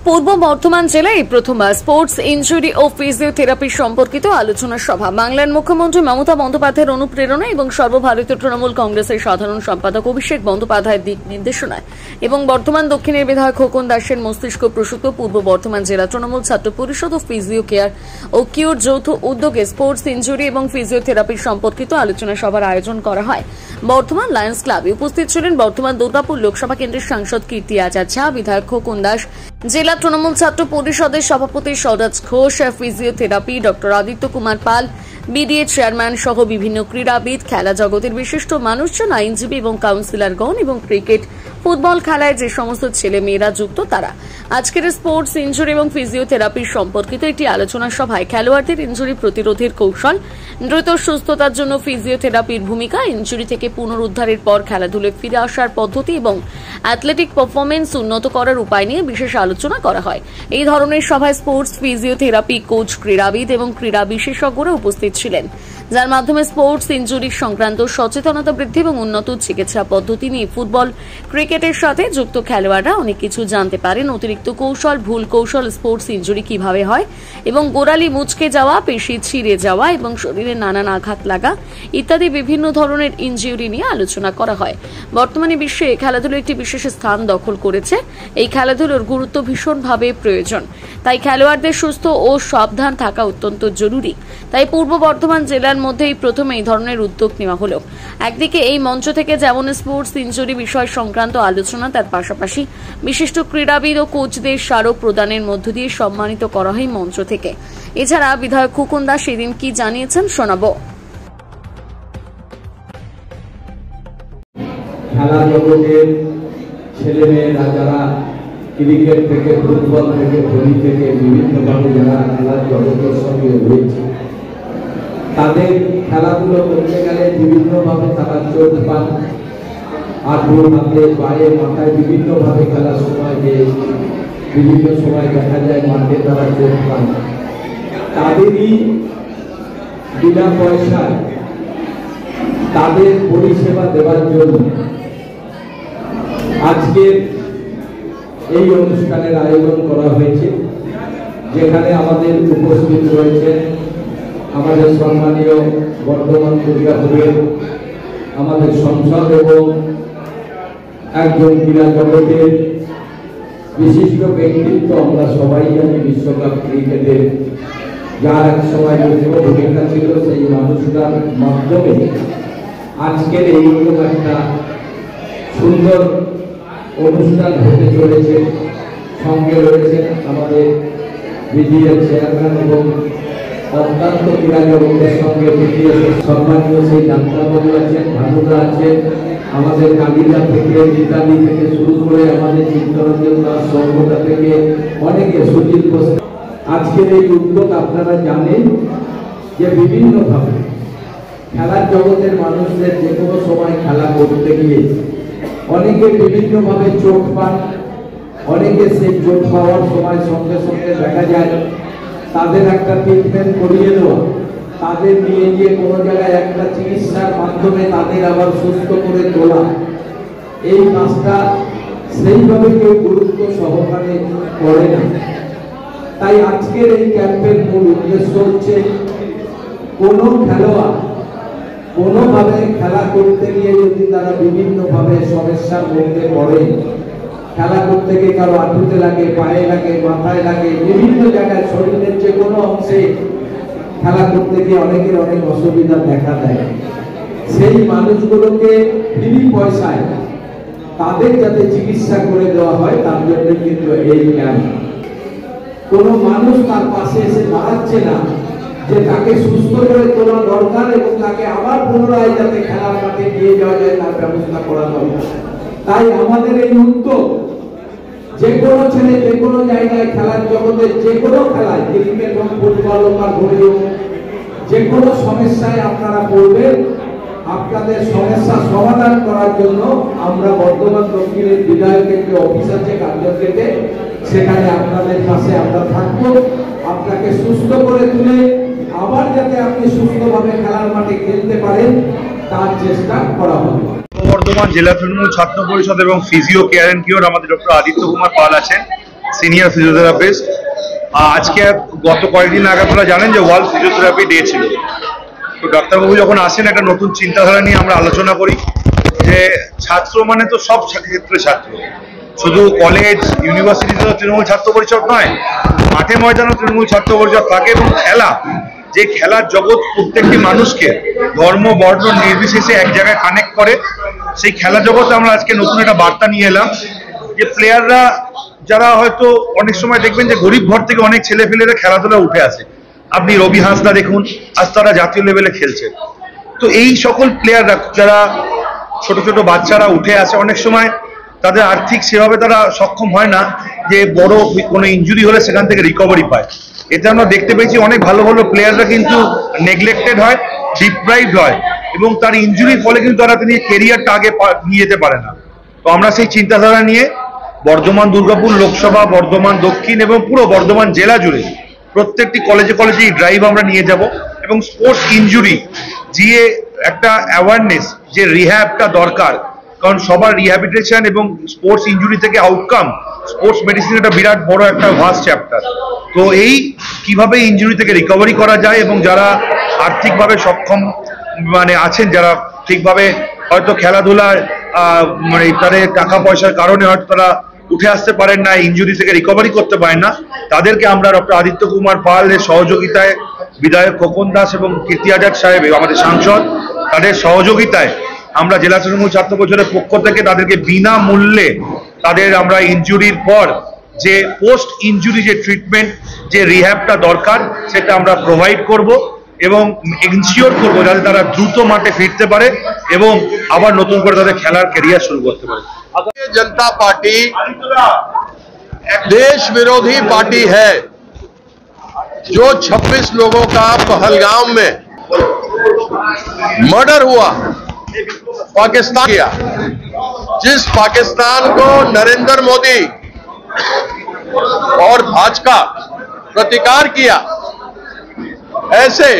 পূর্ব বর্ধমান জেলায় প্রথমবার sports injury ও physiotherapy সম্পর্কিত আলোচনা সভা। বাংলার মুখ্যমন্ত্রী মমতা বন্দ্যোপাধ্যায়ের অনুপ্রেরণা এবং সর্বভারতীয় তৃণমূল কংগ্রেসের সাধারণ সম্পাদক অভিষেক বন্দ্যোপাধ্যায়ের দিক নির্দেশনায় এবং বর্ধমান দক্ষিণের বিধায়ক খোকন দাসের মস্তিষ্ক প্রসূত পূর্ব বর্ধমান জেলা তৃণমূল ছাত্র পরিষদ ও ফিজিও কেয়ার ও কিউর যৌথ উদ্যোগে স্পোর্টস ইনজুরি এবং ফিজিওথেরাপি সম্পর্কিত আলোচনা সভার আয়োজন করা হয় বর্ধমান লায়ন্স ক্লাবে। উপস্থিত ছিলেন বর্ধমান দুর্গাপুর লোকসভা কেন্দ্রের সাংসদ কীর্তি আচার ঝা, বিধায়ক খোকন দাস, জেলা তৃণমূল ছাত্র পরিষদের সভাপতি স্বরাজ Ghosh, physiotherapy doctor Aditya Kumar Pal, BDA chairman সহ বিভিন্ন ক্রীড়াবিদ, খেলা জগতের বিশিষ্ট মানুষজন, আইনজীবী এবং কাউন্সিলরগণ এবং ক্রিকেট ফুটবল খেলায় যে সমস্ত ছেলে মেয়েরা যুক্ত তারা আজকের স্পোর্টস ইনজুরি এবং ফিজিওথেরাপি সম্পর্কিত একটি আলোচনা সভায় খেলোয়াড়দের ইনজুরি প্রতিরোধের কৌশল, দ্রুত সুস্থতার জন্য ফিজিওথেরাপির ভূমিকা, ইনজুরি থেকে পুনরুদ্ধারের পর খেলাধুলায় ফিরে আসার পদ্ধতি এবং অ্যাথলেটিক পারফরমেন্স উন্নত করার উপায় নিয়ে বিশেষ আলোচনা করা হয়। এই ধরনের সভায় স্পোর্টস ফিজিওথেরাপি কোচ, ক্রীড়াবিদ এবং ক্রীড়া বিশেষজ্ঞরা উপস্থিত ছিলেন, যার মাধ্যমে স্পোর্টস ইনজুরি সংক্রান্ত সচেতনতা বৃদ্ধি এবং উন্নত চিকিৎসা পদ্ধতি নিয়ে ফুটবল, ক্রিকেটের সাথে যুক্ত খেলোয়াড়রা অনেক কিছু জানতে পারেন। অতিরিক্ত কৌশল, ভুল কৌশল, স্পোর্টস ইনজুরি কিভাবে হয় এবং গোড়ালি মুচকে যাওয়া, পেশি ছিঁড়ে যাওয়া এবং শরীরে নানান আঘাত লাগা ইত্যাদি বিভিন্ন ধরনের ইনজুরি নিয়ে আলোচনা করা হয়। বর্তমানে বিশ্বে খেলাধুলা একটি বিশেষ স্থান দখল করেছে। এই খেলাধুলার গুরুত্ব ভীষণভাবে প্রয়োজন, তাই খেলোয়াড়দের সুস্থ ও সাবধান থাকা অত্যন্ত জরুরি। তাই পূর্ব বর্ধমান জেলার মধ্যেই প্রথম এই ধরনের উদ্যোগ নেওয়া হলো। একদিকে এই মঞ্চ থেকে যেমন স্পোর্টস ইনজুরি বিষয় সংক্রান্ত আলোচনা, তার পাশাপাশি বিশিষ্ট ক্রীড়াবিদ ও কোচদের স্মারক প্রদানের মধ্য দিয়ে সম্মানিত করা হয় মঞ্চ থেকে। এছাড়া বিধায়ক খোকন দাস সেদিন কি জানিয়েছেন শোনাবো। খেলা জগতের ছেলেমেয়েরা যারা ক্রিকেট থেকে, ফুটবল থেকে, ভলি থেকে বিভিন্নভাবে যারা খেলার জগতের সঙ্গে রয়েছে, তাদের খেলাধুলো করতে গেলে বিভিন্নভাবে তারা চোট পান, হাঁটু, হাতে, পায়ে, মাথায় বিভিন্নভাবে খেলার সময় যে বিভিন্ন সময় দেখা যায় মাঠে তারা চোট পান। তাদেরই বিনা পয়সায় তাদের পরিষেবা দেওয়ার জন্য আজকের এই অনুষ্ঠানের আয়োজন করা হয়েছে, যেখানে আমাদের উপস্থিত রয়েছেন আমাদের সম্মানীয় বর্ধমান দুর্গাপুরের আমাদের সংসদ এবং একজন ক্রীড়া জগতের বিশিষ্ট ব্যক্তিত্ব। আমরা সবাই জানি বিশ্বকাপ ক্রিকেটের যার এক সময় ভূমিকা ছিল, সেই মানুষটার মাধ্যমে আজকের এইরকম একটা সুন্দর অনুষ্ঠান হতে চলেছে। সঙ্গে রয়েছেন আমাদের বিডিএ চেয়ারম্যান এবং অত্যন্ত ক্রীড়া জগতের সঙ্গে সম্মানীয় সেই যাত্রাবাবু আছেন, ভানুদা আছেন, আমাদের কালিদা থেকে, গীতালি থেকে শুরু করে আমাদের চিত্তরঞ্জন দাস, সর্বদা থেকে অনেকে, সুজিত বোস। আজকের এই উদ্যোগ আপনারা জানেন যে বিভিন্নভাবে খেলার জগতের মানুষদের যে কোনো সময় খেলা করতে গিয়ে অনেকে বিভিন্নভাবে চোট পান। অনেকে সেই চোট পাওয়ার সময় সঙ্গে সঙ্গে দেখা যায় তাদের একটা ট্রিটমেন্ট করিয়ে দেওয়া, তাদের নিয়ে গিয়ে কোনো জায়গায় একটা চিকিৎসার মাধ্যমে তাদের আবার সুস্থ করে তোলা, এই কাজটা সেইভাবে কেউ গুরুত্ব সহকারে করে না। তাই আজকের এই ক্যাম্পের মূল উদ্দেশ্য হচ্ছে কোনো খেলোয়াড় কোনোভাবে খেলা করতে গিয়ে যদি তারা বিভিন্নভাবে সমস্যার মধ্যে পড়ে, খেলা করতে গিয়ে কারো হাঁটুতে লাগে, পায়ে লাগে, মাথায় লাগে, বিভিন্ন জায়গায় শরীরের যে কোনো অংশে খেলা করতে গিয়ে অনেকের অনেক অসুবিধা দেখা দেয়, সেই মানুষগুলোকে বিনা পয়সায় তাদের যাতে চিকিৎসা করে দেওয়া হয় তার জন্য কিন্তু এই ক্যাম্প। কোনো মানুষ তার পাশে এসে দাঁড়াচ্ছে না যে তাকে সুস্থ করে তোলা দরকার এবং তাকে আবার পুনরায় যাতে খেলার মাঠে নিয়ে যাওয়া যায় তার ব্যবস্থা করা দরকার। তাই আমাদের এই উদ্যোগ, যে কোনো ছেলে যে কোনো জায়গায় খেলার জগতে যে কোনো খেলায়, ক্রিকেট হোক, ফুটবল হোক আর ভলি হোক, যে কোনো সমস্যায় আপনারা পড়বেন, আপনাদের সমস্যা সমাধান করার জন্য আমরা বর্ধমান দক্ষিণের বিধায়কের যে অফিস আছে কার্যক্ষেত্রে, সেখানে আপনাদের পাশে আমরা থাকবো। আপনাকে সুস্থ করে তুলে আবার যাতে আপনি সুস্থভাবে খেলার মাঠে খেলতে পারেন তার চেষ্টা করা হবে। বর্ধমান জেলা তৃণমূল ছাত্র পরিষদ এবং ফিজিও কেয়ার এন্ড কিওর আমাদের ডক্টর আদিত্য কুমার পাল আছেন, সিনিয়র ফিজিওথেরাপিস্ট। আজকে গত কয়েকদিন আগে আপনারা জানেন যে ওয়ার্ল্ড ফিজিওথেরাপি ডে ছিল। তো ডাক্তারবাবু যখন আসেন একটা নতুন চিন্তাধারা নিয়ে আমরা আলোচনা করি যে ছাত্র মানে তো সব ক্ষেত্রে ছাত্র, শুধু কলেজ ইউনিভার্সিটিতে তৃণমূল ছাত্র পরিষদ নয়, মাঠে ময়দানে তৃণমূল ছাত্র পরিষদ থাকে। এবং খেলা, যে খেলার জগৎ প্রত্যেকটি মানুষকে ধর্ম বর্ণ নির্বিশেষে এক জায়গায় কানেক্ট করে, সেই খেলা জগতে আমরা আজকে নতুন একটা বার্তা নিয়ে এলাম যে প্লেয়াররা যারা হয়তো অনেক সময় দেখবেন যে গরিব ঘর থেকে অনেক ছেলে ফেলেরা খেলাধুলা উঠে আসে। আপনি রবি হাঁসদা দেখুন, আজ তারা জাতীয় লেভেলে খেলছে। তো এই সকল প্লেয়াররা যারা ছোট ছোট বাচ্চারা উঠে আসে, অনেক সময় তাদের আর্থিক সেভাবে তারা সক্ষম হয় না যে বড় কোনো ইনজুরি হলে সেখান থেকে রিকভারি পায়। এতে আমরা দেখতে পেয়েছি অনেক ভালো ভালো প্লেয়াররা কিন্তু নেগলেক্টেড হয়, ডিপ্রাইভড হয়, এবং তার ইনজুরির ফলে কিন্তু তারা তিনি কেরিয়ারটা আগে নিয়ে যেতে পারে না। তো আমরা সেই চিন্তাধারা নিয়ে বর্ধমান দুর্গাপুর লোকসভা, বর্ধমান দক্ষিণ এবং পুরো বর্ধমান জেলা জুড়ে প্রত্যেকটি কলেজে কলেজে এই ড্রাইভ আমরা নিয়ে যাব। এবং স্পোর্টস ইনজুরি যে একটা অ্যাওয়ারনেস, যে রিহ্যাবটা দরকার, কারণ সবার রিহ্যাবিলিটেশন এবং স্পোর্টস ইনজুরি থেকে আউটকাম, স্পোর্টস মেডিসিন একটা বিরাট বড় একটা ভাস্ট চ্যাপ্টার। তো এই কিভাবে ইনজুরি থেকে রিকভারি করা যায় এবং যারা আর্থিকভাবে সক্ষম মানে আছেন, যারা ঠিকভাবে হয়তো খেলাধুলার মানে তাদের টাকা পয়সার কারণে হয়তো তারা উঠে আসতে পারেন না, ইনজুরি থেকে রিকভারি করতে পারেন না, তাদেরকে আমরা ডক্টর আদিত্য কুমার পালের সহযোগিতায়, বিধায়ক খোকন দাস এবং কীর্তি আজাদ সাহেব আমাদের সাংসদ, তাদের সহযোগিতায় আমরা জেলা তৃণমূল ছাত্র পরিষদের পক্ষ থেকে তাদেরকে বিনামূল্যে তাদের আমরা ইনজুরির পর যে পোস্ট ইনজুরি যে ট্রিটমেন্ট, যে রিহ্যাবটা দরকার, সেটা আমরা প্রোভাইড করব এবং এনশিওর করবো যাতে তারা দ্রুত মাঠে ফিরতে পারে এবং আবার নতুন করে তাদের খেলার ক্যারিয়ার শুরু করতে পারে। भारतीय जनता पार्टी देश विरोधी पार्टी है। जो 26 लोगों का पहलगाम में मर्डर हुआ, पाकिस्तान किया, जिस पाकिस्तान को नरेंद्र मोदी और भाजपा प्रतिकार किया, ऐसे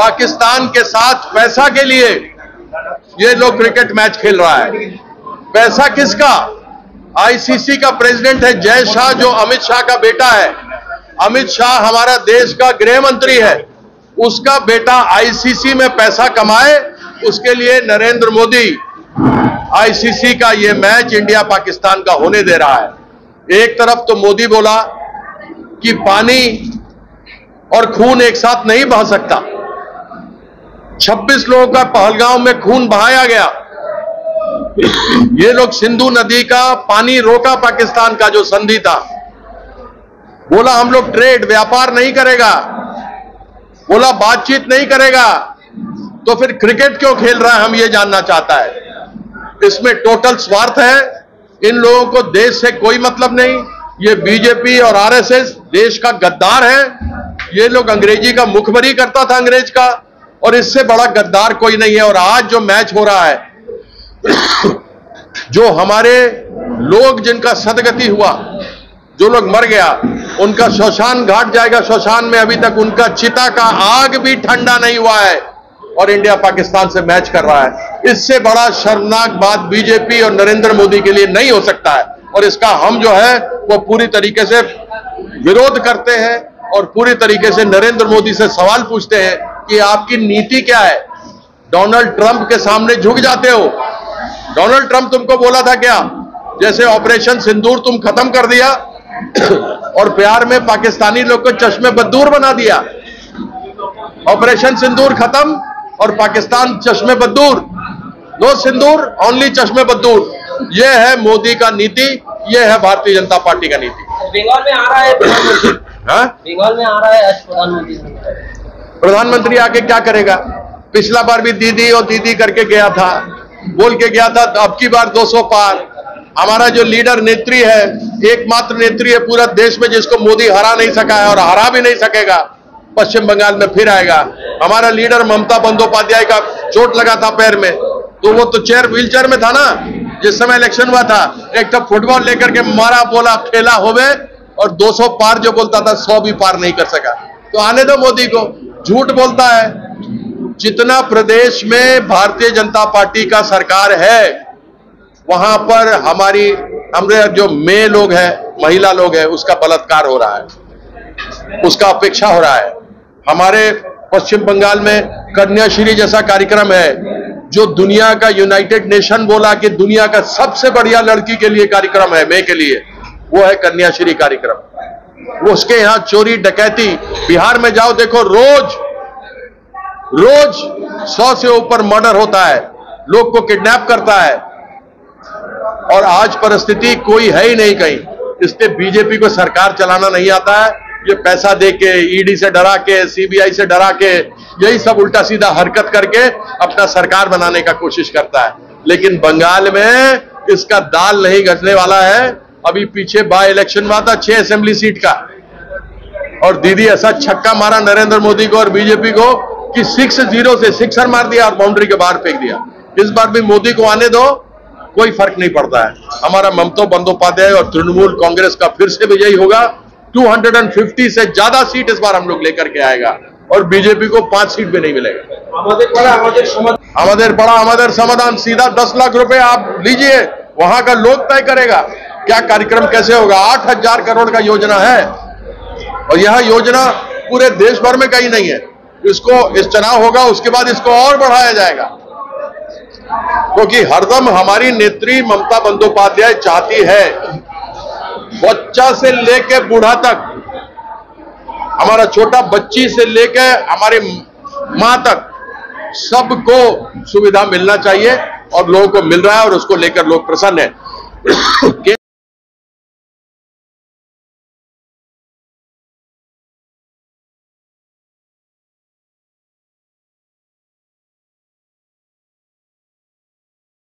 पाकिस्तान के साथ पैसा के लिए ये लोग क्रिकेट मैच खेल रहा है। पैसा किसका? आईसीसी का प्रेसिडेंट है जय शाह, जो अमित शाह का बेटा है। अमित शाह हमारा देश का गृह मंत्री है, उसका बेटा आईसीसी में पैसा कमाए, उसके लिए नरेंद्र मोदी आईसीसी का ये मैच इंडिया पाकिस्तान का होने दे रहा है। एक तरफ तो मोदी बोला कि पानी और खून एक साथ नहीं बह सकता, 26 लोगों का पहलगाम में खून बहाया गया। ये लोग सिंधु नदी का पानी रोका, पाकिस्तान का जो संधि था, बोला हम लोग ट्रेड व्यापार नहीं करेगा, बोला बातचीत नहीं करेगा, तो फिर क्रिकेट क्यों खेल रहा है, हम ये जानना चाहता है। इसमें टोटल स्वार्थ है, इन लोगों को देश से कोई मतलब नहीं। ये बीजेपी और आरएसएस देश का गद्दार है। ये लोग अंग्रेजी का मुखबरी करता था अंग्रेज का, और इससे बड़ा गद्दार कोई नहीं है। और आज जो मैच हो रहा है, जो हमारे लोग जिनका सदगति हुआ, जो लोग मर गया, उनका श्मशान घाट जाएगा। श्मशान में अभी तक उनका चिता का आग भी ठंडा नहीं हुआ है, और इंडिया पाकिस्तान से मैच कर रहा है। इससे बड़ा शर्मनाक बात बीजेपी और नरेंद्र मोदी के लिए नहीं हो सकता है। और इसका हम जो है वो पूरी तरीके से विरोध करते हैं और पूरी तरीके से नरेंद्र मोदी से सवाल पूछते हैं कि आपकी नीति क्या है। डोनाल्ड ट्रंप के सामने झुक जाते हो। डोनाल्ड ट्रंप तुमको बोला था क्या, जैसे ऑपरेशन सिंदूर तुम खत्म कर दिया और प्यार में पाकिस्तानी लोग को चश्मे बदूर बना दिया। ऑपरेशन सिंदूर खत्म और पाकिस्तान चश्मे बदूर, नो सिंदूर ओनली चश्मे बदूर। ये है मोदी का नीति, ये है भारतीय जनता पार्टी का नीति। बंगाल में आ रहा है प्रधानमंत्री, बंगाल में आ रहा है आज प्रधानमंत्री आके क्या करेगा? पिछला बार भी दीदी और दीदी करके गया था, बोल के गया था, तो अब की बार 200 पार। हमारा जो लीडर नेत्री है, एकमात्र नेत्री है पूरा देश में जिसको मोदी हरा नहीं सका है और हरा भी नहीं सकेगा। पश्चिम बंगाल में फिर आएगा। हमारा लीडर ममता बंदोपाध्याय का चोट लगा था पैर में, तो वो तो व्हील चेयर में था ना जिस समय इलेक्शन हुआ था। एक तो फुटबॉल लेकर के मारा, बोला खेला होवे, और 200 पार जो बोलता था 100 भी पार नहीं कर सका। तो आने दो मोदी को, झूठ बोलता है। जितना प्रदेश में भारतीय जनता पार्टी का सरकार है, वहां पर हमारे जो मे लोग हैं, महिला लोग हैं उसका बलात्कार हो रहा है, उसका अपेक्षा हो रहा है। हमारे पश्चिम बंगाल में कन्याश्री जैसा कार्यक्रम है जो दुनिया का यूनाइटेड नेशन बोला कि दुनिया का सबसे बढ़िया लड़की के लिए कार्यक्रम है, मैं के लिए, वो है कन्याश्री कार्यक्रम। वो उसके यहां चोरी डकैती, बिहार में जाओ देखो रोज 100 से ऊपर मर्डर होता है, लोग को किडनैप करता है, और आज परिस्थिति कोई है ही नहीं कहीं। इसलिए बीजेपी को सरकार चलाना नहीं आता है, ये पैसा दे के, ईडी से डरा के, सीबीआई से डरा के, यही सब उल्टा सीधा हरकत करके अपना सरकार बनाने का कोशिश करता है। लेकिन बंगाल में इसका दाल नहीं गलने वाला है। अभी पीछे बाय इलेक्शन हुआ था 6 असेंबली सीट का, और दीदी ऐसा छक्का मारा नरेंद्र मोदी को और बीजेपी को कि 6-0 से सिक्सर मार दिया और बाउंड्री के बाहर फेंक दिया। इस बार भी मोदी को आने दो, कोई फर्क नहीं पड़ता है। हमारा ममता बंदोपाध्याय और तृणमूल कांग्रेस का फिर से विजयी होगा। 250 से ज्यादा सीट इस बार हम लोग लेकर के आएगा, और बीजेपी को 5 सीट भी नहीं मिलेगा। हमारे समाधान सीधा 10 लाख रुपए आप लीजिए, वहां का लोग तय करेगा क्या कार्यक्रम कैसे होगा। 8,000 करोड़ का योजना है, और यह योजना पूरे देश भर में कहीं नहीं है। इसको इस चुनाव होगा उसके बाद इसको और बढ़ाया जाएगा, क्योंकि हरदम हमारी नेत्री ममता बंदोपाध्याय चाहती है बच्चा से लेके बूढ़ा तक, हमारा छोटा बच्ची से लेके हमारी मां तक सबको सुविधा मिलना चाहिए, और लोगों को मिल रहा है और उसको लेकर लोग प्रसन्न हैं।